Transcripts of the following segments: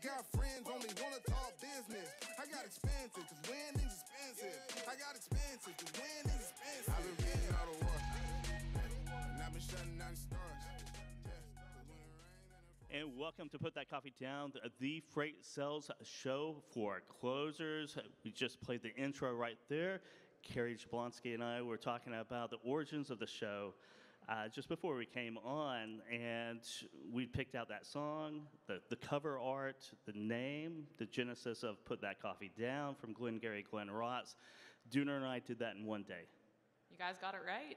got friends only wanna talk business. I got expensive, cause winning's expensive. I got expensive, cause winning's expensive. I've been getting out of work, and I've been shutting down stars. And welcome to Put That Coffee Down, the freight sales show for closers. We just played the intro right there. Kary Jablonski and I were talking about the origins of the show just before we came on, and we picked out that song, the cover art, the name, the genesis of Put That Coffee Down from Glengarry Glen Ross. Dooner and I did that in one day. You guys got it right.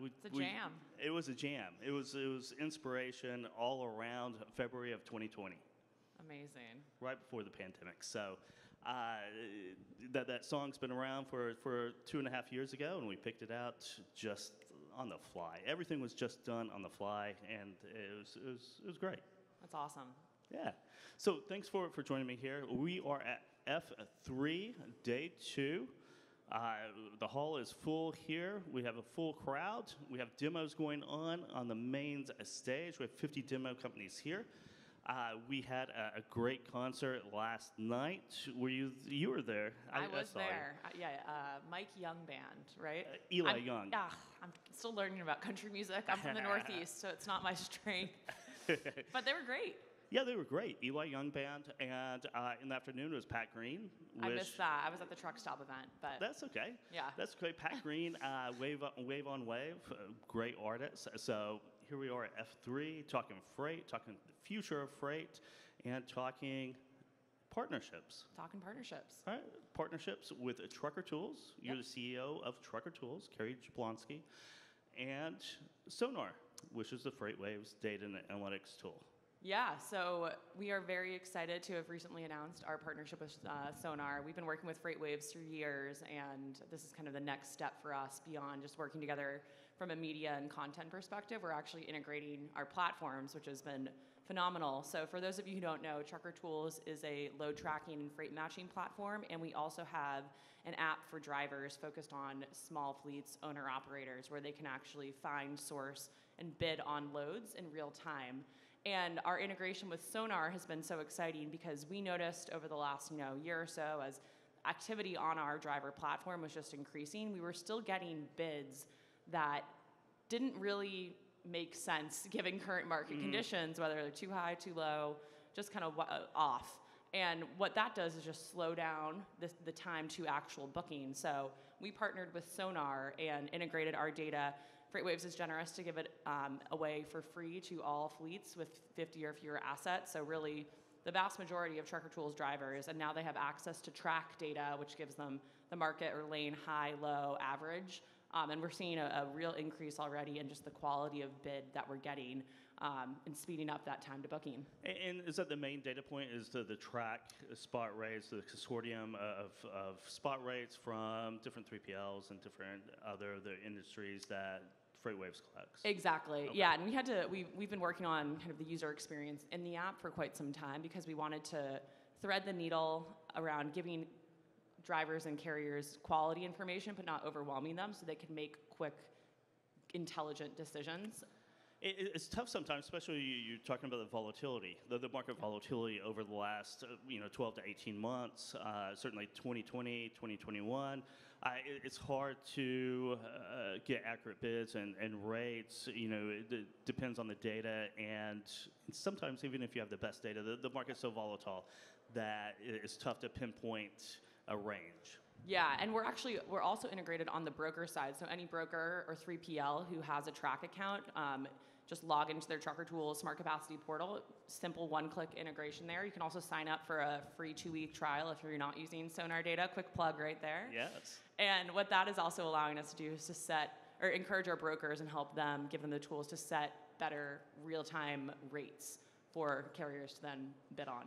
It's a jam. It was a jam. It was inspiration all around February of 2020. Amazing. Right before the pandemic. So that song's been around for 2.5 years ago, and we picked it out just on the fly. Everything was just done on the fly, and it was great. That's awesome. Yeah. So thanks for joining me here. We are at F3, day 2. The hall is full here. We have a full crowd. We have demos going on the main stage. We have 50 demo companies here. We had a great concert last night. You were there? I was there. Mike Young Band, right? Eli Young. I'm still learning about country music. I'm from the Northeast, so it's not my strength. But they were great. Yeah, they were great. Eli Young Band, and in the afternoon it was Pat Green. I missed that. I was at the truck stop event, but that's okay. Yeah, that's great. Pat Green, Wave on Wave, great artist. So here we are at F3, talking freight, talking the future of freight, and talking partnerships. Talking partnerships. All right, partnerships with Trucker Tools. You're the CEO of Trucker Tools, Kary Jablonski, and SONAR, which is the FreightWaves data and analytics tool. Yeah, so we are very excited to have recently announced our partnership with SONAR. We've been working with FreightWaves for years, and this is kind of the next step for us beyond just working together from a media and content perspective. We're actually integrating our platforms, which has been phenomenal. So for those of you who don't know, Trucker Tools is a load tracking and freight matching platform, and we also have an app for drivers focused on small fleets, owner-operators, where they can actually find, source, and bid on loads in real time. And our integration with SONAR has been so exciting because we noticed over the last year or so, as activity on our driver platform was just increasing, we were still getting bids that didn't really make sense given current market conditions, whether they're too high, too low, just kind of off. And what that does is just slow down the time to actual booking. So we partnered with SONAR and integrated our data. FreightWaves is generous to give it away for free to all fleets with 50 or fewer assets. So really, the vast majority of Trucker Tools drivers, and now they have access to track data, which gives them the market or lane high, low, average. And we're seeing a real increase already in just the quality of bid that we're getting and speeding up that time to booking. And is that the main data point, is the track spot rates, the consortium of spot rates from different 3PLs and different other industries that FreightWaves collects? Exactly. Okay. Yeah, and we've been working on kind of the user experience in the app for quite some time because we wanted to thread the needle around giving drivers and carriers quality information, but not overwhelming them so they can make quick, intelligent decisions. It's tough sometimes, especially you're talking about the volatility, the market volatility over the last 12 to 18 months, certainly 2020, 2021. It's hard to get accurate bids and rates. It depends on the data, and sometimes even if you have the best data, the market's so volatile that it's tough to pinpoint a range. Yeah, and we're also integrated on the broker side. So any broker or 3PL who has a track account, just log into their Trucker Tools Smart Capacity portal. Simple one-click integration there. You can also sign up for a free 2-week trial if you're not using SONAR data. Quick plug right there. Yes. And what that is also allowing us to do is to encourage our brokers and help them, give them the tools to set better real-time rates for carriers to then bid on.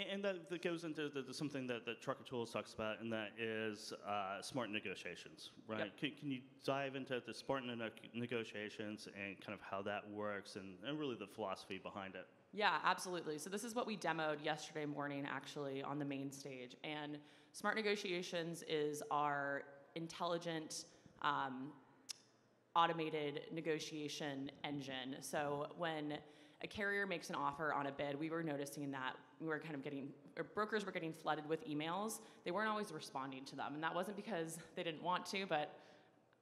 And that goes into something that Trucker Tools talks about, and that is smart negotiations, right? Yep. Can you dive into the smart negotiations and kind of how that works and really the philosophy behind it? Yeah, absolutely. So this is what we demoed yesterday morning, actually, on the main stage. And smart negotiations is our intelligent, automated negotiation engine. So when a carrier makes an offer on a bid, we were noticing that we were kind of brokers were getting flooded with emails. They weren't always responding to them. And that wasn't because they didn't want to, but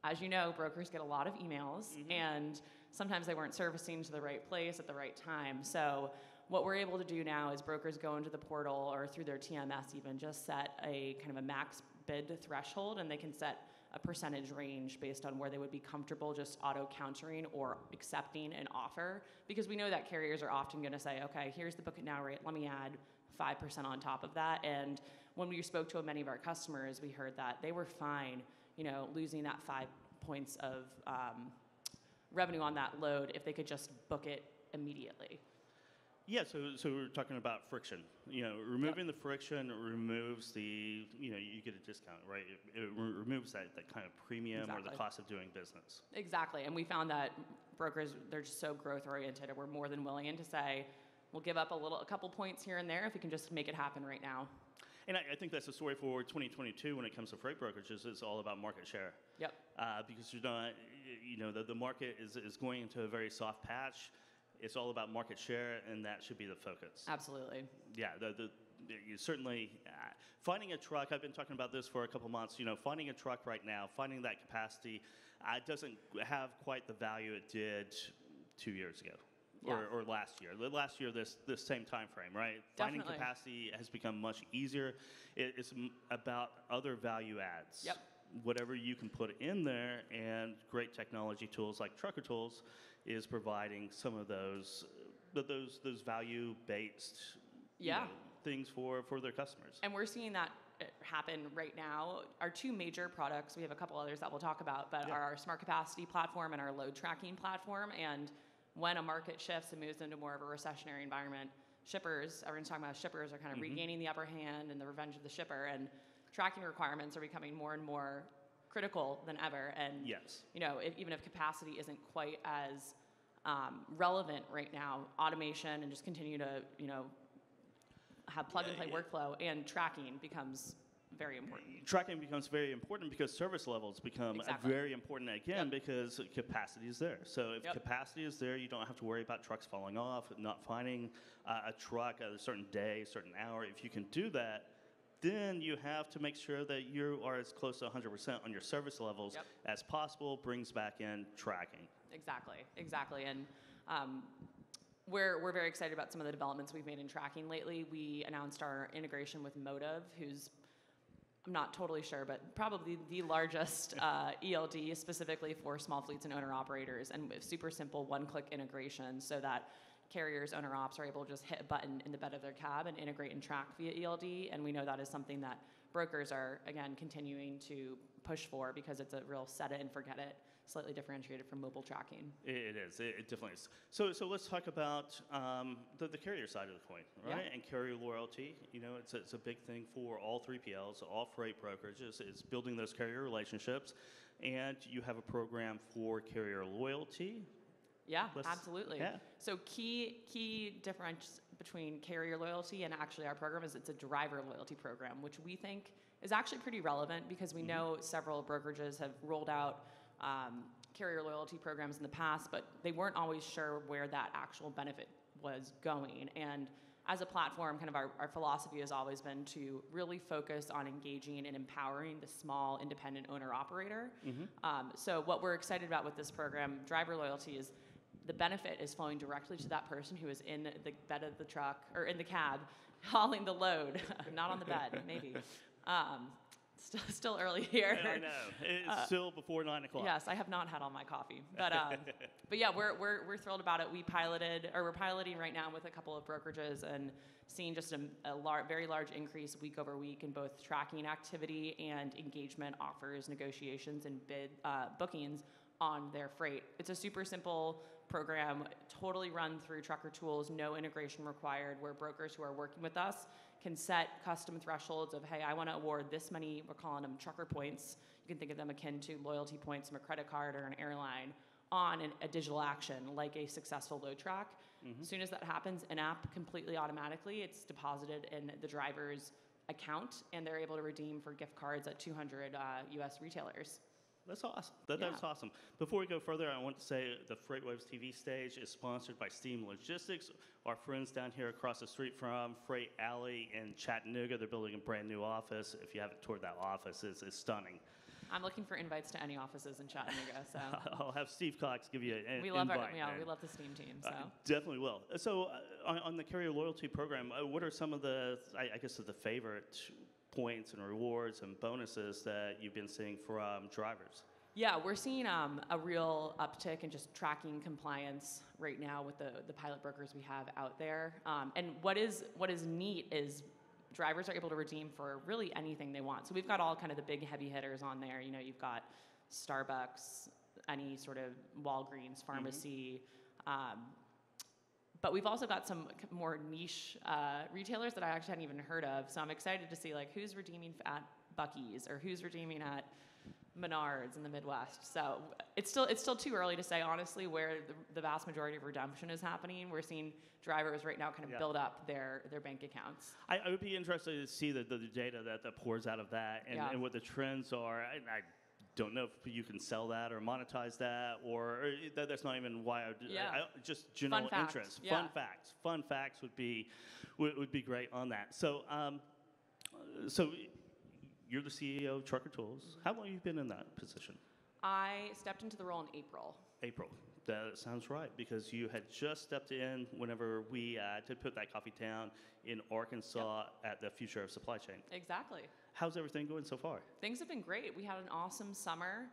as you know, brokers get a lot of emails, and sometimes they weren't servicing to the right place at the right time. So what we're able to do now is brokers go into the portal or through their TMS even just set a kind of a max bid threshold, and they can set a percentage range based on where they would be comfortable just auto countering or accepting an offer, because we know that carriers are often going to say, okay, here's the book it now rate, let me add 5% on top of that. And when we spoke to many of our customers, we heard that they were fine, losing that 5 points of revenue on that load if they could just book it immediately. Yeah, so we're talking about friction. Removing the friction removes the, you get a discount, right? It removes that kind of premium or the cost of doing business. Exactly, and we found that brokers, they're just so growth oriented, and we're more than willing to say, we'll give up a couple points here and there if we can just make it happen right now. And I think that's the story for 2022 when it comes to freight brokerages. It's all about market share. Yep. Because you're not, the market is going into a very soft patch. It's all about market share, and that should be the focus. Absolutely. Yeah, you certainly, finding a truck, I've been talking about this for a couple months, finding a truck right now, finding that capacity, doesn't have quite the value it did 2 years ago. Yeah. Or last year. Last year, this same time frame, right? Definitely. Finding capacity has become much easier. It's about other value adds. Yep. Whatever you can put in there, and great technology tools like Trucker Tools is providing some of those value-based things for their customers. And we're seeing that happen right now. Our two major products, we have a couple others that we'll talk about, but are our Smart Capacity platform and our load tracking platform. And when a market shifts and moves into more of a recessionary environment, everyone's talking about shippers are kind of regaining the upper hand and the revenge of the shipper, and tracking requirements are becoming more and more critical than ever. And even if capacity isn't quite as relevant right now, automation and just continue to have plug-and-play workflow and tracking becomes very important. Tracking becomes very important because service levels become very important again because capacity is there. So if capacity is there, you don't have to worry about trucks falling off, not finding a truck at a certain day, a certain hour. If you can do that, then you have to make sure that you are as close to 100% on your service levels as possible, brings back in tracking. Exactly. And we're very excited about some of the developments we've made in tracking lately. We announced our integration with Motive, who's, I'm not totally sure, but probably the largest ELD specifically for small fleets and owner-operators, and super simple one-click integration so that carriers, owner-ops are able to just hit a button in the bed of their cab and integrate and track via ELD, and we know that is something that brokers are, again, continuing to push for because it's a real set it and forget it, slightly differentiated from mobile tracking. It is. It definitely is. So let's talk about the carrier side of the coin, right? And carrier loyalty. It's a big thing for all 3PLs, all freight brokerages. It's building those carrier relationships, and you have a program for carrier loyalty. Yeah, absolutely. Yeah. So key difference between carrier loyalty and actually our program is it's a driver loyalty program, which we think is actually pretty relevant because we know several brokerages have rolled out carrier loyalty programs in the past, but they weren't always sure where that actual benefit was going. And as a platform, kind of our philosophy has always been to really focus on engaging and empowering the small independent owner-operator. So what we're excited about with this program, driver loyalty, is the benefit is flowing directly to that person who is in the bed of the truck or in the cab hauling the load, not on the bed, maybe. Still early here. I know. It's still before 9 o'clock. Yes, I have not had all my coffee. But yeah, we're thrilled about it. We're piloting right now with a couple of brokerages and seeing just a very large increase week over week in both tracking activity and engagement offers, negotiations, and bid bookings on their freight. It's a super simple program, totally run through Trucker Tools, no integration required, where brokers who are working with us can set custom thresholds of, hey, I want to award this many, we're calling them trucker points. You can think of them akin to loyalty points from a credit card or an airline on a digital action like a successful load track. As soon as that happens, an app completely automatically, it's deposited in the driver's account, and they're able to redeem for gift cards at 200 US retailers. That's awesome. Yeah. That's awesome. Before we go further, I want to say the FreightWaves TV stage is sponsored by Steam Logistics, our friends down here across the street from Freight Alley in Chattanooga. They're building a brand new office. If you haven't toured that office, it's stunning. I'm looking for invites to any offices in Chattanooga. So I'll have Steve Cox give you an we love invite. we love the Steam team. So Definitely will. So on the Kary Loyalty Program, what are some of the, I guess, the favorite points and rewards and bonuses that you've been seeing from drivers? yeah, we're seeing a real uptick in just tracking compliance right now with the pilot brokers we have out there. And what is neat is drivers are able to redeem for really anything they want. So we've got all kind of the big heavy hitters on there. You know, you've got Starbucks, any sort of Walgreens, pharmacy. But we've also got some more niche retailers that I actually hadn't even heard of. So I'm excited to see like who's redeeming at Buc-ee's or who's redeeming at Menards in the Midwest. So it's still too early to say honestly where the vast majority of redemption is happening. We're seeing drivers right now kind of build up their bank accounts. I would be interested to see the data that pours out of that and what the trends are. I don't know if you can sell that or monetize that, or that's not even why I would just general interest. Yeah. Fun facts would be great on that. So you're the CEO of Trucker Tools. How long have you been in that position? I stepped into the role in April. April. That sounds right, because you had just stepped in whenever we did put that coffee down in Arkansas at the Future of Supply Chain. Exactly. How's everything going so far? Things have been great. We had an awesome summer.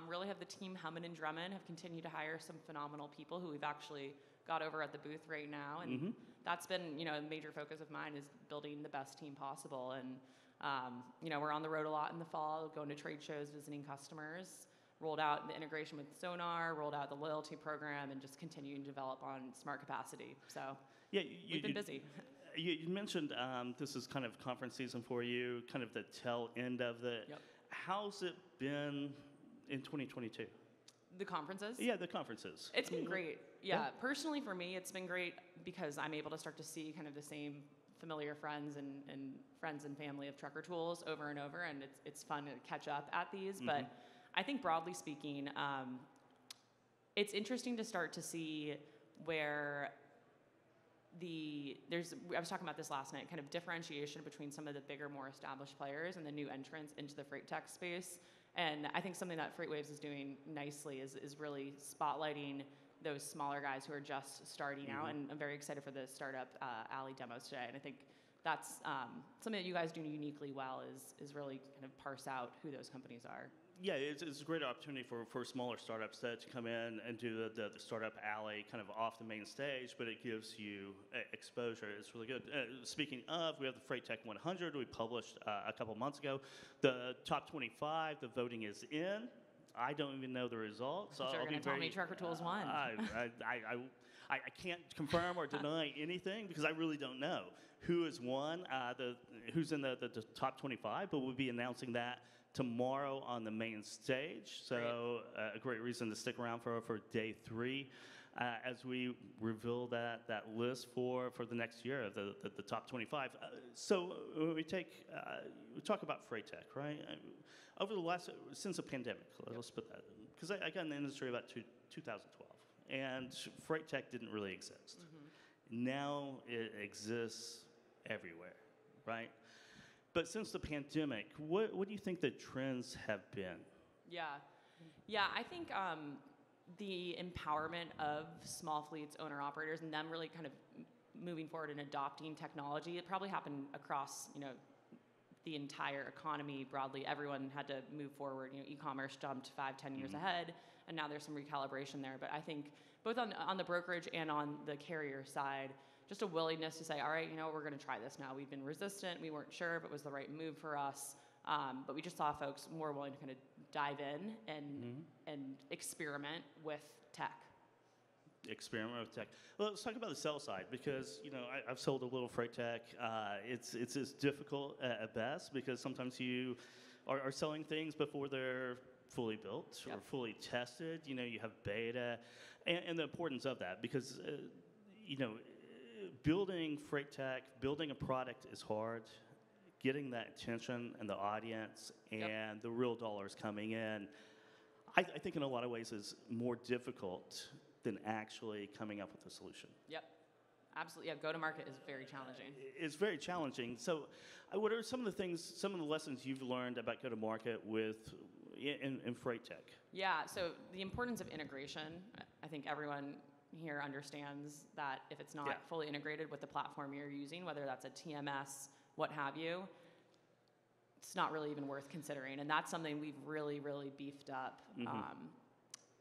Really have the team humming and drumming, have continued to hire some phenomenal people who we've actually got over at the booth right now. And that's been, a major focus of mine is building the best team possible. And, we're on the road a lot in the fall, going to trade shows, visiting customers, rolled out the integration with Sonar, rolled out the loyalty program, and just continuing to develop on smart capacity. So we've been busy. You mentioned this is kind of conference season for you, kind of the tail end of it. Yep. How's it been in 2022? The conferences? Yeah, the conferences. It's been great. Yeah, personally for me, it's been great because I'm able to start to see kind of the same familiar friends and friends and family of Trucker Tools over and over, and it's fun to catch up at these. But I think broadly speaking, it's interesting to start to see where I was talking about this last night, kind of differentiation between some of the bigger, more established players and the new entrants into the freight tech space. And I think something that FreightWaves is doing nicely is really spotlighting those smaller guys who are just starting out. And I'm very excited for the Startup Alley demos today. And I think that's something that you guys do uniquely well is really kind of parse out who those companies are. Yeah, it's a great opportunity for smaller startups to come in and do the Startup Alley kind of off the main stage, but it gives you exposure. It's really good. Speaking of, we have the Freight Tech 100 we published a couple months ago. The top 25, the voting is in. I don't even know the results. So you're going to tell me Trucker Tools won. I can't confirm or deny anything because I really don't know who has won, who's in the top 25, but we'll be announcing that tomorrow on the main stage. So a great reason to stick around for day 3 as we reveal that list for the next year of the top 25. So when we talk about freight tech, right? Over the since the pandemic, let's put that, because I got in the industry about 2012, and freight tech didn't really exist. Now it exists everywhere, right? But since the pandemic, what do you think the trends have been? Yeah, I think the empowerment of small fleets, owner-operators, and them really kind of moving forward and adopting technology, it probably happened across, the entire economy broadly. Everyone had to move forward. E-commerce jumped 5-10 years ahead, and now there's some recalibration there. But I think both on the brokerage and on the carrier side, just a willingness to say, all right, we're going to try this now. We've been resistant. We weren't sure if it was the right move for us. But we just saw folks more willing to kind of dive in and experiment with tech. Experiment with tech. Well, let's talk about the sell side because I've sold a little freight tech. It's difficult at best because sometimes you are selling things before they're fully built or fully tested. You have beta, and the importance of that because building freight tech, building a product is hard. Getting that attention and the audience and the real dollars coming in, I think in a lot of ways is more difficult than actually coming up with a solution. Yep. Absolutely. Yeah, go-to-market is very challenging. It's very challenging. So what are some of the things, some of the lessons you've learned about go-to-market in freight tech? Yeah, so the importance of integration, I think everyone here understands that if it's not fully integrated with the platform you're using, whether that's a TMS, what have you, it's not really even worth considering. And that's something we've really, really beefed up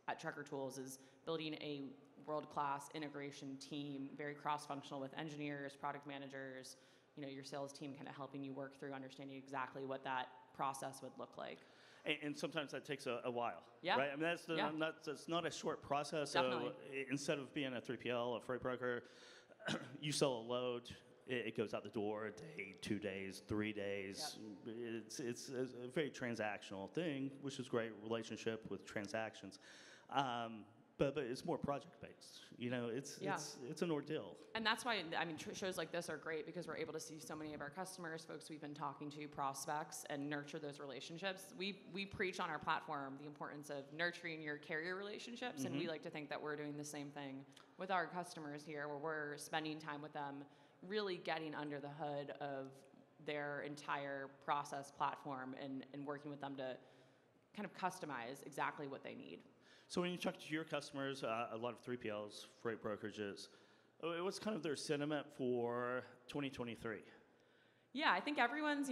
at Trucker Tools, is building a world-class integration team, very cross-functional with engineers, product managers, your sales team kind of helping you work through understanding exactly what that process would look like. And sometimes that takes a while, yeah. right? I mean, that's not a short process. Definitely. So instead of being a 3PL, a freight broker, you sell a load, it goes out the door a day, 2 days, 3 days. Yep. It's a very transactional thing, which is great relationship with transactions. But it's more project-based. It's an ordeal. And that's why, shows like this are great, because we're able to see so many of our customers, folks we've been talking to, prospects, and nurture those relationships. We preach on our platform the importance of nurturing your carrier relationships, and we like to think that we're doing the same thing with our customers here, where we're spending time with them, really getting under the hood of their entire process platform and working with them to kind of customize exactly what they need. So when you talk to your customers, a lot of 3PLs, freight brokerages, what's kind of their sentiment for 2023? Yeah, I think everyone's,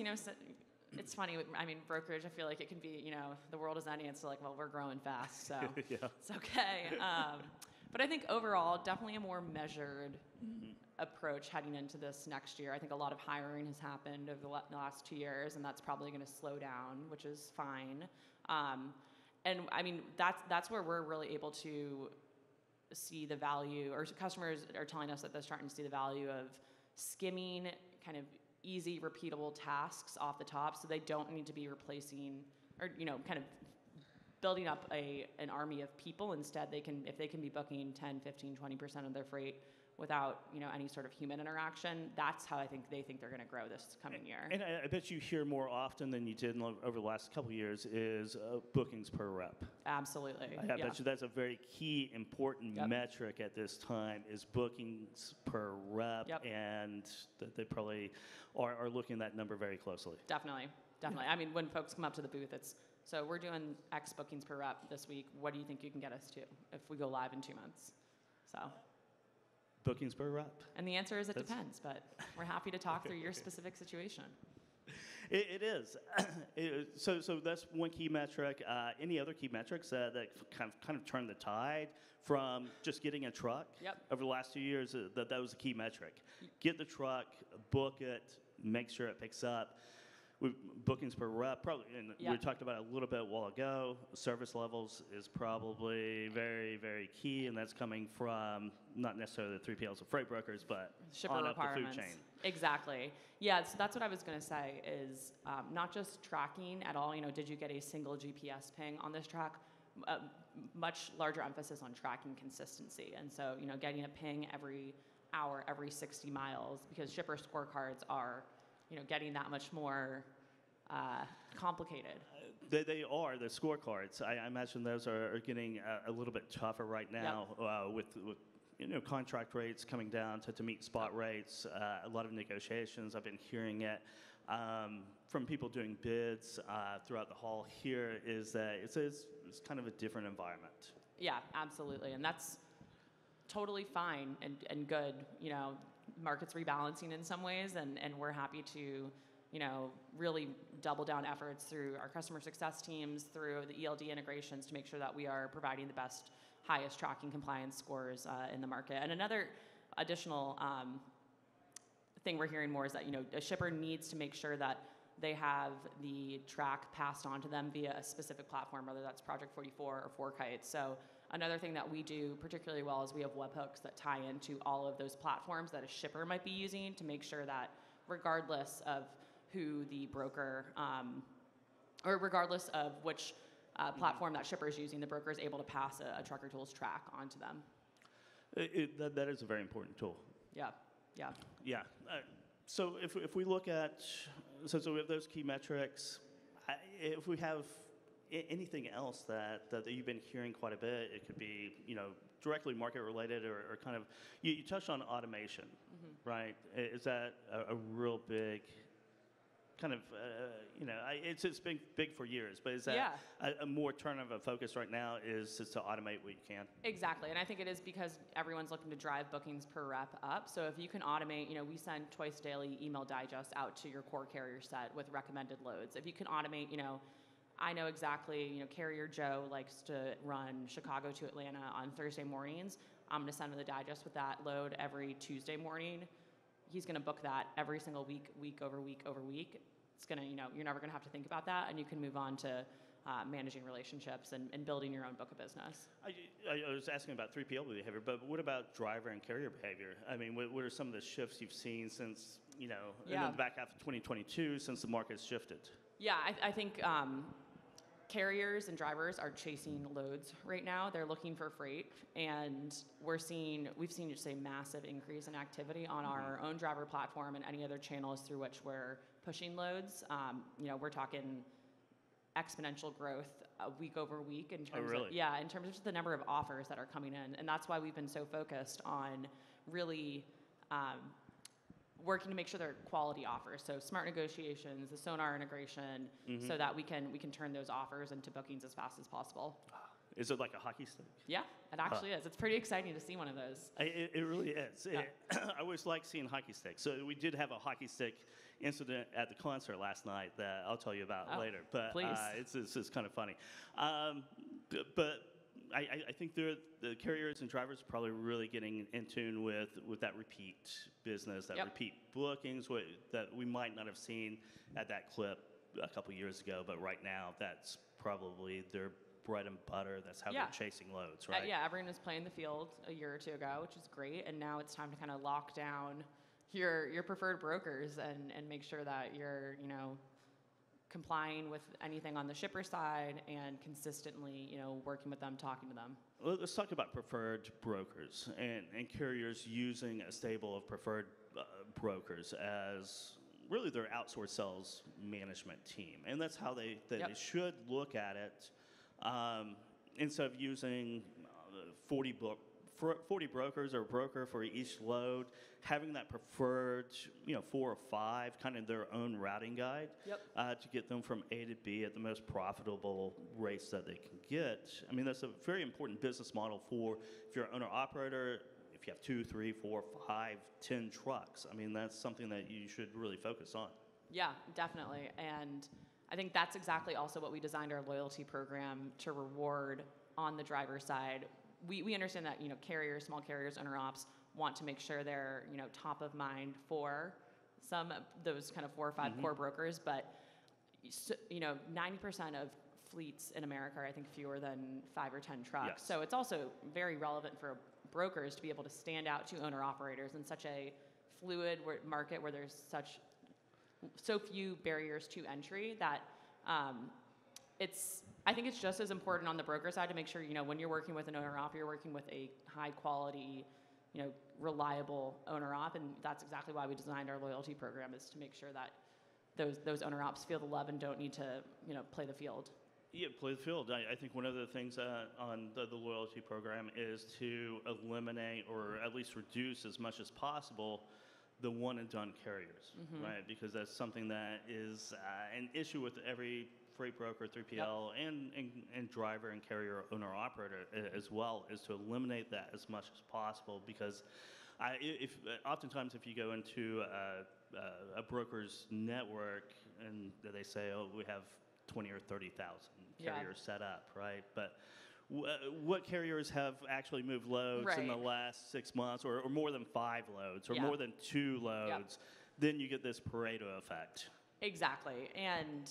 it's funny. Brokerage, I feel like it can be, the world is ending. It's like, well, we're growing fast, so it's okay. But I think overall, definitely a more measured approach heading into this next year. I think a lot of hiring has happened over the last 2 years, and that's probably going to slow down, which is fine. And that's where we're really able to see the value, or customers are telling us that they're starting to see the value of skimming kind of easy, repeatable tasks off the top, so they don't need to be replacing or kind of building up an army of people. Instead, if they can be booking 10, 15, 20% of their freight without any sort of human interaction, that's how they think they're going to grow this coming year. And I bet you hear more often than you did over the last couple of years is bookings per rep. Absolutely. I bet you that's a very key, important metric at this time, is bookings per rep, and that they probably are looking at that number very closely. Definitely. When folks come up to the booth, it's, so we're doing X bookings per rep this week. What do you think you can get us to if we go live in 2 months? So. Bookings per rep? And the answer is it depends, but we're happy to talk through your specific situation. It is. So that's one key metric. Any other key metrics that kind of turn the tide from just getting a truck? Over the last 2 years, that was a key metric. Get the truck, book it, make sure it picks up. Bookings per rep, probably, and we talked about it a little bit a while ago. Service levels is probably very, very key, and that's coming from not necessarily the 3PLs or freight brokers, but shipper on requirements. Up the food chain. Exactly. Yeah, so that's what I was going to say is not just tracking at all. Did you get a single GPS ping on this truck? Much larger emphasis on tracking consistency, and so getting a ping every hour, every 60 miles, because shipper scorecards are getting that much more complicated. They are, the scorecards. I imagine those are getting a little bit tougher right now with contract rates coming down to meet spot rates. A lot of negotiations. I've been hearing it from people doing bids throughout the hall here, is that it's kind of a different environment. Yeah, absolutely. And that's totally fine and good. Market's rebalancing in some ways, and we're happy to really double down efforts through our customer success teams, through the ELD integrations, to make sure that we are providing the best, highest tracking compliance scores in the market. And another additional thing we're hearing more is that a shipper needs to make sure that they have the track passed on to them via a specific platform, whether that's Project 44 or FourKites. So another thing that we do particularly well is we have webhooks that tie into all of those platforms that a shipper might be using, to make sure that regardless of who the broker, or regardless of which platform that shipper is using, the broker is able to pass a Trucker Tools track onto them. That is a very important tool. Yeah. So if we look at, so we have those key metrics. If we have anything else that you've been hearing quite a bit? It could be, directly market related or kind of, you touched on automation, right? Is that a real big kind of, it's been big for years, but is that a more turn of a focus right now is just to automate what you can? Exactly, and I think it is because everyone's looking to drive bookings per rep up. So if you can automate, we send twice daily email digests out to your core carrier set with recommended loads. If you can automate, I know exactly, Carrier Joe likes to run Chicago to Atlanta on Thursday mornings. I'm going to send him the digest with that load every Tuesday morning. He's going to book that every single week, week over week over week. It's going to, you're never going to have to think about that, and you can move on to managing relationships and building your own book of business. I was asking about 3PL behavior, but what about driver and carrier behavior? I mean, what are some of the shifts you've seen since, in the back half of 2022, since the market's shifted? Yeah, I think carriers and drivers are chasing loads right now. They're looking for freight, and we've seen just a massive increase in activity on our own driver platform and any other channels through which we're pushing loads. We're talking exponential growth week over week in terms of in terms of just the number of offers that are coming in, and that's why we've been so focused on really working to make sure they're quality offers. So smart negotiations, the SONAR integration, so that we can turn those offers into bookings as fast as possible. Is it like a hockey stick? Yeah, it actually is. It's pretty exciting to see one of those. It really is. Yeah. I always like seeing hockey sticks. So we did have a hockey stick incident at the concert last night that I'll tell you about later. But it's kind of funny. But I think the carriers and drivers are probably really getting in tune with that repeat business, that repeat bookings that we might not have seen at that clip a couple years ago, but right now that's probably their bread and butter. That's how they're chasing loads, right? Everyone was playing the field a year or two ago, which is great, and now it's time to kind of lock down your preferred brokers and make sure that you're complying with anything on the shipper side and consistently, working with them, talking to them. Well, let's talk about preferred brokers and carriers using a stable of preferred brokers as really their outsourced sales management team. And that's how they should look at it. Instead of using 40 brokers or a broker for each load, having that preferred, 4 or 5, kind of their own routing guide to get them from A to B at the most profitable rates that they can get. I mean, that's a very important business model for if you're an owner-operator, if you have 2, 3, 4, 5, 10 trucks. I mean, that's something that you should really focus on. Yeah, definitely. And I think that's exactly also what we designed our loyalty program to reward on the driver side. We understand that, carriers, small carriers, owner-ops want to make sure they're, top of mind for some of those kind of 4 or 5 core brokers, but, 90% of fleets in America are, I think, fewer than 5 or 10 trucks. Yes. So it's also very relevant for brokers to be able to stand out to owner-operators in such a fluid market where there's so few barriers to entry that I think it's just as important on the broker side to make sure, when you're working with an owner-op, you're working with a high-quality, reliable owner-op, and that's exactly why we designed our loyalty program, is to make sure that those owner-ops feel the love and don't need to, play the field. Yeah, play the field. I think one of the things on the loyalty program is to eliminate or at least reduce as much as possible the one-and-done carriers, right? Because that's something that is an issue with every freight broker, 3PL, and driver and carrier owner-operator as well, is to eliminate that as much as possible. Because oftentimes if you go into a broker's network and they say, oh, we have 20 or 30,000 carriers set up, right? But what carriers have actually moved loads in the last 6 months, or more than 5 loads, or more than 2 loads? Then you get this Pareto effect. Exactly, and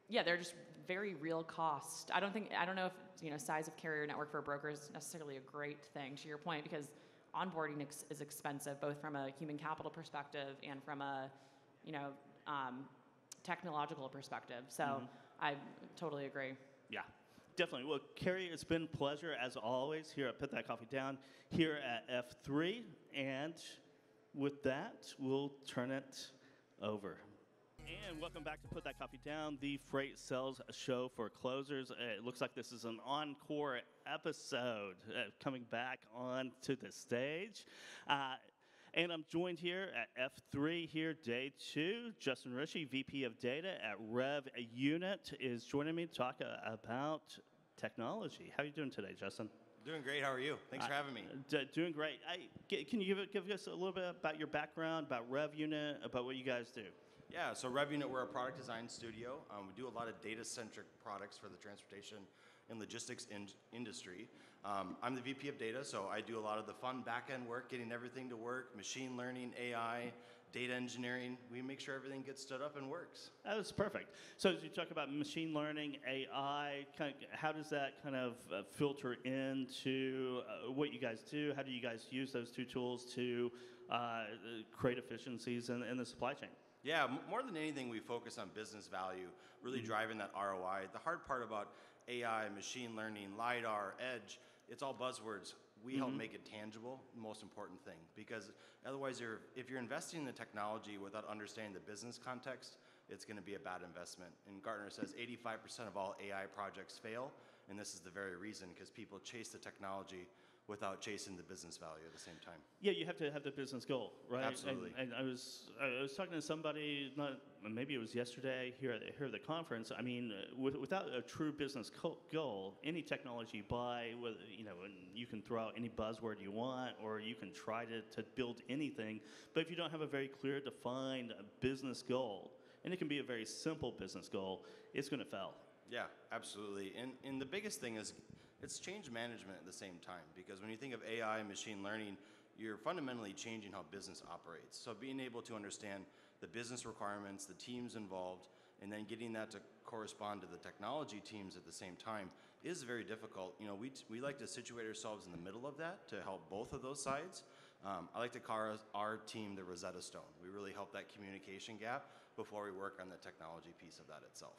they're just very real cost. I don't know if size of carrier network for a broker is necessarily a great thing, to your point, because onboarding is expensive, both from a human capital perspective and from a technological perspective. So I totally agree. Yeah. Definitely. Well, Kary, it's been a pleasure, as always, here at Put That Coffee Down, here at F3. And with that, we'll turn it over. And welcome back to Put That Coffee Down, the freight sales show for closers. It looks like this is an encore episode coming back onto the stage. And I'm joined here at F3 here, day 2. Justin Rishi, VP of Data at Rev Unit, is joining me to talk about technology. How are you doing today, Justin? Doing great. How are you? Thanks for having me. Doing great. Can you give us a little bit about your background, about Rev Unit, about what you guys do? Yeah, so Rev Unit, we're a product design studio. We do a lot of data-centric products for the transportation and logistics industry. I'm the VP of Data, so I do a lot of the fun back-end work, getting everything to work, machine learning, AI, data engineering. We make sure everything gets stood up and works. That was perfect. So as you talk about machine learning, AI, how does that kind of filter into what you guys do? How do you guys use those two tools to create efficiencies in the supply chain? Yeah, more than anything, we focus on business value, really driving that ROI. The hard part about AI, machine learning, LiDAR, edge, it's all buzzwords. We help make it tangible, the most important thing. Because otherwise, if you're investing in the technology without understanding the business context, it's going to be a bad investment. And Gartner says 85% of all AI projects fail, and this is the very reason, because people chase the technology without chasing the business value at the same time. Yeah, you have to have the business goal, right? Absolutely. And I was talking to somebody, maybe it was yesterday here at the conference. I mean, without a true business goal, any technology you buy, and you can throw out any buzzword you want, or you can try to build anything. But if you don't have a very clear, defined business goal, and it can be a very simple business goal, it's going to fail. Yeah, absolutely. And the biggest thing is, it's change management at the same time, because when you think of AI and machine learning, you're fundamentally changing how business operates. So being able to understand the business requirements, the teams involved, and then getting that to correspond to the technology teams at the same time is very difficult. You know, we like to situate ourselves in the middle of that to help both of those sides. I like to call our team the Rosetta Stone. We really help that communication gap before we work on the technology piece of that itself.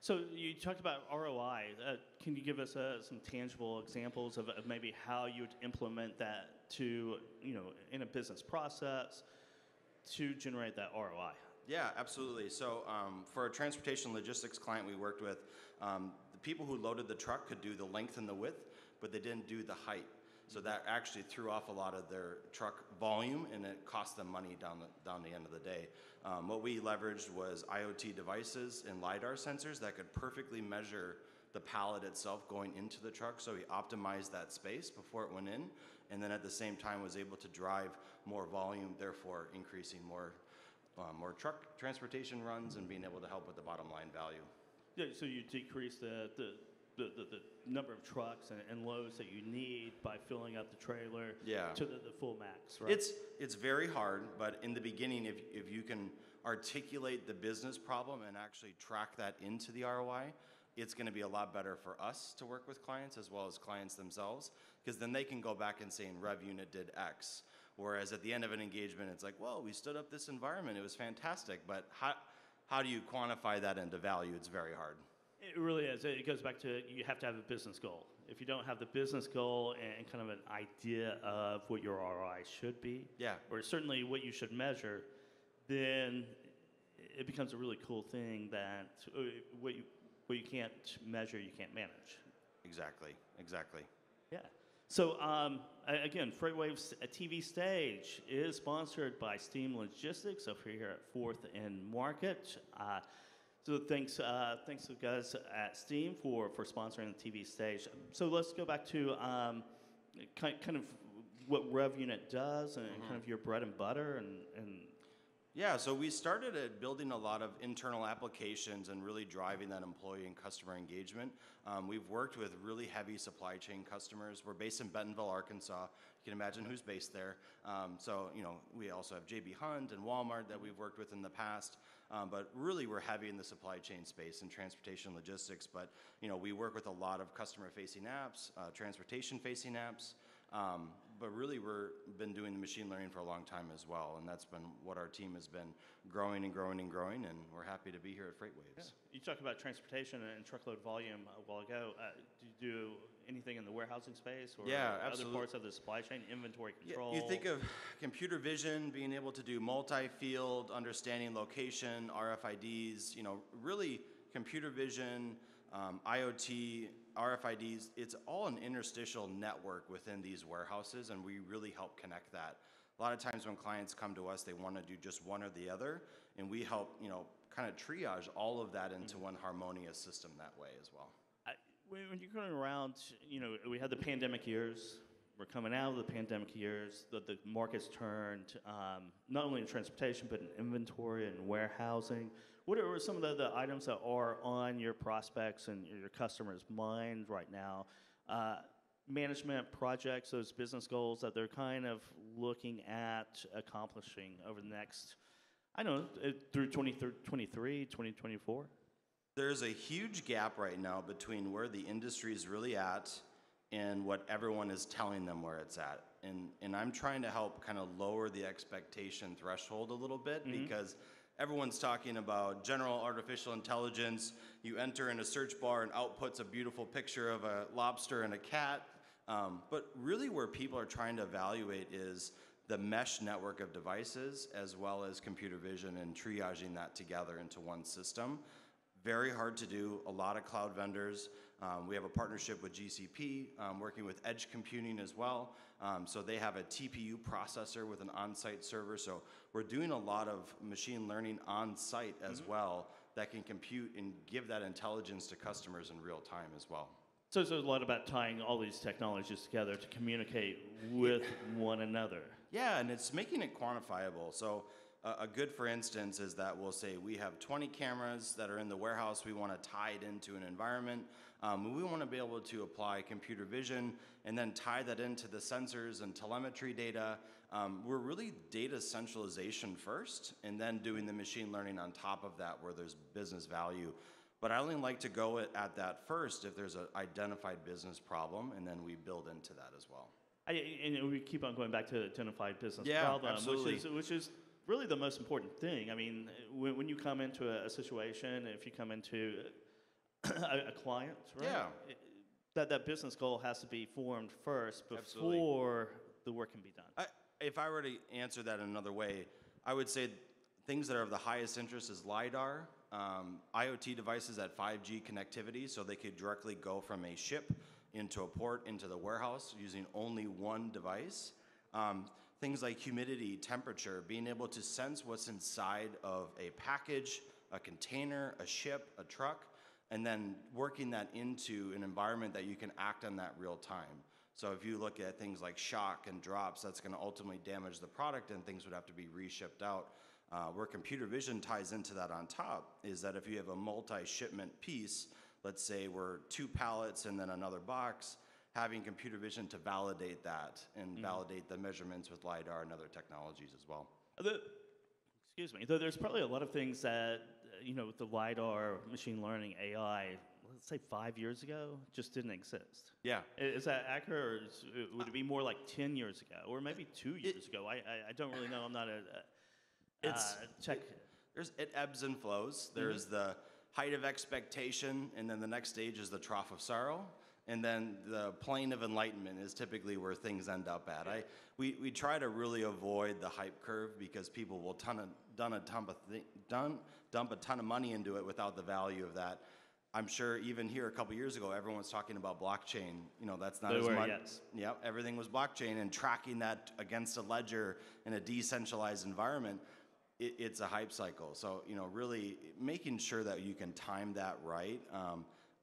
So you talked about ROI. Can you give us some tangible examples of maybe how you would implement that to, in a business process to generate that ROI? Yeah, absolutely. So for a transportation logistics client we worked with, the people who loaded the truck could do the length and the width, but they didn't do the height. So that actually threw off a lot of their truck volume, and it cost them money down the end of the day. What we leveraged was IoT devices and LiDAR sensors that could perfectly measure the pallet itself going into the truck. So we optimized that space before it went in, and then at the same time was able to drive more volume, therefore increasing more truck transportation runs and being able to help with the bottom line value. Yeah, so you decrease the number of trucks and loads that you need by filling up the trailer to the full max, right? It's very hard, but in the beginning, if you can articulate the business problem and actually track that into the ROI, it's going to be a lot better for us to work with clients as well as clients themselves, because then they can go back and say, Rev Unit did X. Whereas at the end of an engagement, it's like, well, we stood up this environment, it was fantastic, but how do you quantify that into value? It's very hard. It really is. It goes back to you have to have a business goal. If you don't have the business goal and kind of an idea of what your ROI should be, or certainly what you should measure, then it becomes a really cool thing that what you can't measure, you can't manage. Exactly. Yeah. So again, FreightWaves TV Stage is sponsored by Steam Logistics over here at 4th and Market. So thanks to the guys at Steam for sponsoring the TV Stage. So let's go back to kind of what Rev Unit does and kind of your bread and butter and. Yeah, so we started at building a lot of internal applications and really driving that employee and customer engagement. We've worked with really heavy supply chain customers. We're based in Bentonville, Arkansas. You can imagine who's based there. So, we also have J.B. Hunt and Walmart that we've worked with in the past. But really, we're heavy in the supply chain space and transportation logistics. But, we work with a lot of customer-facing apps, transportation-facing apps. But really, we've been doing the machine learning for a long time as well, and that's been what our team has been growing, and we're happy to be here at FreightWaves. Yeah. You talked about transportation and truckload volume a while ago. Do you do anything in the warehousing space or Yeah, other absolutely. parts of the supply chain, inventory Yeah, control? you think of computer vision, being able to do multi-field, understanding location, RFIDs, really computer vision, IoT, RFIDs, it's all an interstitial network within these warehouses, and we really help connect that. A lot of times when clients come to us, they want to do just one or the other, and we help, kind of triage all of that into one harmonious system that way as well. When you're going around, we had the pandemic years. We're coming out of the pandemic years. The market's turned, not only in transportation, but in inventory and warehousing. What are some of the items that are on your prospects and your customers' mind right now? Management projects, those business goals that they're kind of looking at accomplishing over the next, through 2023, 2024? There's a huge gap right now between where the industry is really at and what everyone is telling them where it's at. And I'm trying to help kind of lower the expectation threshold a little bit because everyone's talking about general artificial intelligence. You enter in a search bar and outputs a beautiful picture of a lobster and a cat. But really where people are trying to evaluate is the mesh network of devices as well as computer vision and triaging that together into one system. Very hard to do, a lot of cloud vendors. We have a partnership with GCP, working with edge computing as well. So they have a TPU processor with an on-site server. So we're doing a lot of machine learning on-site as well that can compute and give that intelligence to customers in real time as well. So it's a lot about tying all these technologies together to communicate with one another. Yeah, and it's making it quantifiable. So a good, for instance, is that we'll say we have 20 cameras that are in the warehouse. We want to tie it into an environment. We want to be able to apply computer vision and then tie that into the sensors and telemetry data. We're really data centralization first, and then doing the machine learning on top of that where there's business value. But I only like to go at that first if there's an identified business problem, and then we build into that as well. And we keep on going back to identified business problem, absolutely. which is really the most important thing. I mean, when you come into a situation, if you come into a client, right? Yeah. That business goal has to be formed first before Absolutely. the work can be done. If I were to answer that another way, I would say things that are of the highest interest is LiDAR, IoT devices at 5G connectivity, so they could directly go from a ship into a port, into the warehouse, using only one device. Things like humidity, temperature, being able to sense what's inside of a package, a container, a ship, a truck, and then working that into an environment that you can act on that real time. So if you look at things like shock and drops, that's going to ultimately damage the product and things would have to be reshipped out. Where computer vision ties into that on top is that if you have a multi-shipment piece, let's say we're 2 pallets and then another box, having computer vision to validate that and validate the measurements with LiDAR and other technologies as well. Excuse me. There's probably a lot of things that, with the LiDAR, machine learning, AI, let's say 5 years ago, just didn't exist. Yeah. Is that accurate, or would it be more like 10 years ago, or maybe 2 years ago? I don't really know. I'm not a check. It ebbs and flows. There's the height of expectation, and then the next stage is the trough of sorrow. And then the plane of enlightenment is typically where things end up at. We try to really avoid the hype curve because people will dump a ton of money into it without the value of that. I'm sure even here a couple years ago, everyone was talking about blockchain. That's not as much. Yes. Yep, everything was blockchain, and tracking that against a ledger in a decentralized environment, it's a hype cycle. So, really making sure that you can time that right.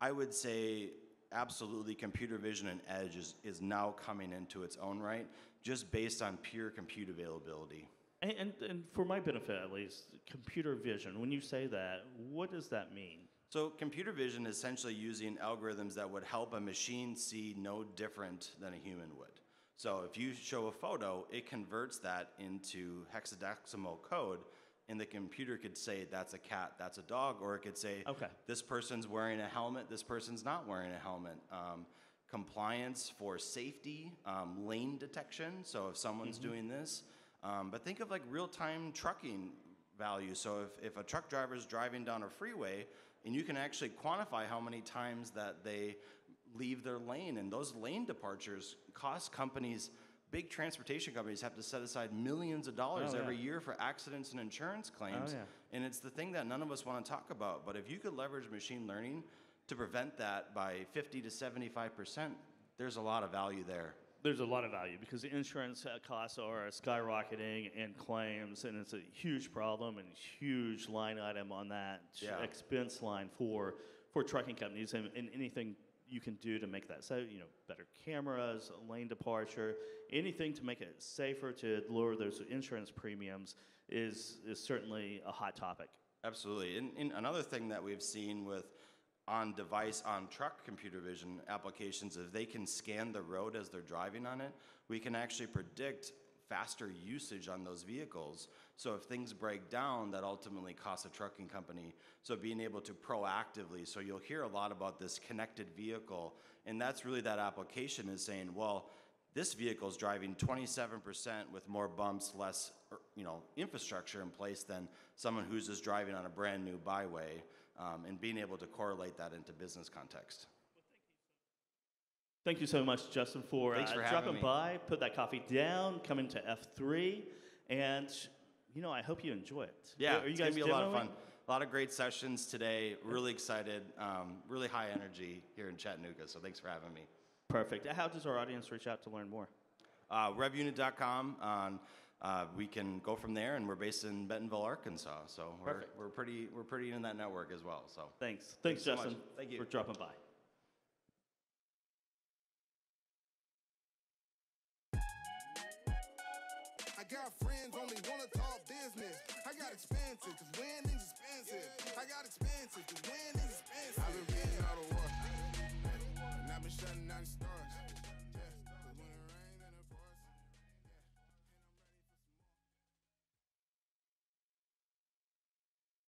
I would say absolutely computer vision and edge is now coming into its own right, just based on pure compute availability. And for my benefit, at least, computer vision, when you say that, what does that mean? So computer vision is essentially using algorithms that would help a machine see no different than a human would. So if you show a photo, it converts that into hexadecimal code, and the computer could say that's a cat, that's a dog, or it could say, okay, this person's wearing a helmet, this person's not wearing a helmet. Compliance for safety, lane detection, so if someone's doing this. But think of like real-time trucking value. So if a truck driver is driving down a freeway, and you can actually quantify how many times that they leave their lane, and those lane departures cost companies. Big transportation companies have to set aside millions of dollars every year for accidents and insurance claims. And it's the thing that none of us want to talk about. But if you could leverage machine learning to prevent that by 50 to 75%, there's a lot of value there. There's a lot of value because the insurance costs are skyrocketing and claims, and it's a huge problem and huge line item on that expense line for trucking companies, and anything you can do to make that so, better cameras, lane departure, anything to make it safer, to lower those insurance premiums is certainly a hot topic. Absolutely. And another thing that we've seen with on-device, on-truck computer vision applications, if they can scan the road as they're driving on it, we can actually predict faster usage on those vehicles. So if things break down, that ultimately costs a trucking company. So being able to proactively, so you'll hear a lot about this connected vehicle, and that's really that application is saying, well, this vehicle is driving 27% with more bumps, less infrastructure in place than someone who's just driving on a brand new byway, and being able to correlate that into business context. Thank you so much, Justin, for dropping by, put that coffee down, coming to F3, and I hope you enjoy it. Yeah, are you it's guys gonna be a lot of demoing? fun. A lot of great sessions today. Really excited. Really high energy here in Chattanooga. So thanks for having me. Perfect. How does our audience reach out to learn more? RevUnit.com. We can go from there, and we're based in Bentonville, Arkansas. So we're pretty in that network as well. So thanks, so Justin. much. Thank you for dropping by. I got friends only wanna talk business. I got expensive, cause winning's expensive. I got expensive, cause winning's expensive.